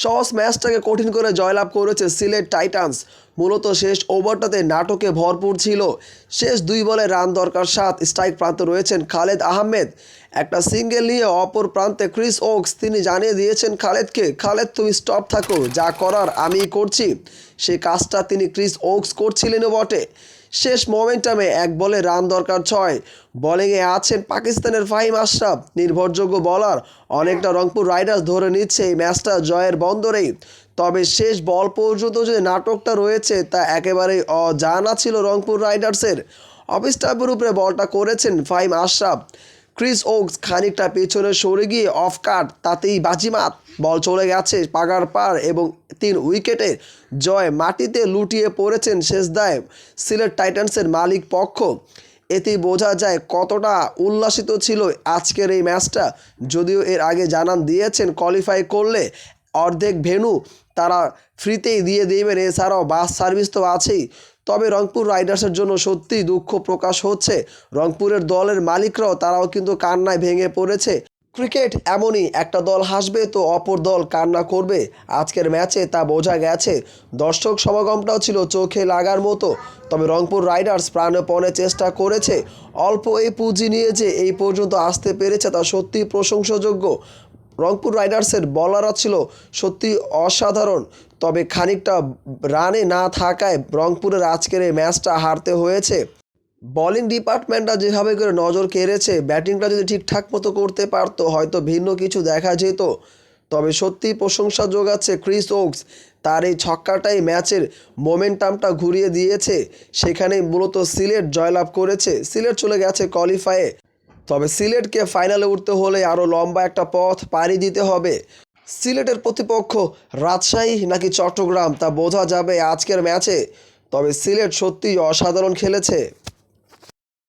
সহজ ম্যাচটাকে কঠিন করে জয়লাভ করেছে সিলেট টাইটান্স। মূলত শেষ ওভারটাতে নাটকে ভরপুর ছিল। শেষ 2 বলে রান দরকার 7। স্ট্রাইক প্রান্তে রয়েছেন খালেদ আহমেদ। একটা সিঙ্গেল নিয়ে অপর প্রান্তে ক্রিস ওকস তিনি জানিয়ে দিয়েছেন খালেদকে, খালেদ তুমি স্টপ থাকো, যা করার আমিই করছি। সেই কাজটা তিনি ক্রিস ওকস করছিলেনও বটে। শেষ মোমেন্টামে 1 বলে রান দরকার 6। বোলিংয়ে আছেন পাকিস্তানের ফাহিম আশরাফ, নির্ভরযোগ্য বলার। অনেকটা রংপুর রাইডার্স ধরে নিচ্ছে এই ম্যাচটা জয়ের বন্দরেই। তবে শেষ বল পর্যন্ত যে নাটকটা রয়েছে তা একেবারেই অজানা ছিল রংপুর রাইডার্সের। অফ স্টাম্পের উপরে বলটা করেছেন ফাহিম আশরাফ। ক্রিস ওকস খানিকটা পেছনে সরে গিয়ে অফ কাট, তাতেই বাজিমাত। বল চলে গেছে পাগার পার এবং 3 উইকেটে জয়। মাটিতে লুটিয়ে পড়েছেন শেষদায় সিলেট টাইটান্সের মালিক পক্ষ। এতেই বোঝা যায় কতটা উল্লাসিত ছিল আজকের এই ম্যাচটা। যদিও এর আগে জানান দিয়েছেন কোয়ালিফাই করলে অর্ধেক ভেন্যু তারা ফ্রিতেই দিয়ে দেবেন, এছাড়াও বাস সার্ভিস তো আছেই। তবে রংপুর রাইডার্সের জন্য সত্যিই দুঃখ প্রকাশ হচ্ছে। রংপুরের দলের মালিকরাও তারাও কিন্তু কান্নায় ভেঙে পড়েছে। ক্রিকেট এমনই, একটা দল হাসবে তো অপর দল কান্না করবে। আজকের ম্যাচে তা বোঝা গেছে। দর্শক সমাগমটাও ছিল চোখে লাগার মতো। তবে রংপুর রাইডার্স প্রাণপণে চেষ্টা করেছে। অল্প এই পুঁজি নিয়ে যে এই পর্যন্ত আসতে পেরেছে তা সত্যিই প্রশংসাযোগ্য। রংপুর রাইডার্সের বলাররা ছিল সত্যি অসাধারণ। তবে খানিকটা রানে না থাকায় রংপুরের আজকের এই ম্যাচটা হারতে হয়েছে। বোলিং ডিপার্টমেন্টটা যেভাবে করে নজর কেড়েছে, ব্যাটিংটা যদি ঠিকঠাক মতো করতে পারতো হয়তো ভিন্ন কিছু দেখা যেত। তবে সত্যিই প্রশংসা যোগাচ্ছে ক্রিস ওকস। তার এই ছক্কাটাই ম্যাচের মোমেন্টামটা ঘুরিয়ে দিয়েছে। সেখানেই মূলত সিলেট জয়লাভ করেছে। সিলেট চলে গেছে কোয়ালিফায়ে। তবে সিলেটকে ফাইনালে উঠতে হলে আরও লম্বা একটা পথ পাড়ি দিতে হবে। সিলেটের প্রতিপক্ষ রাজশাহী নাকি চট্টগ্রাম তা বোঝা যাবে আজকের ম্যাচে। তবে সিলেট সত্যিই অসাধারণ খেলেছে।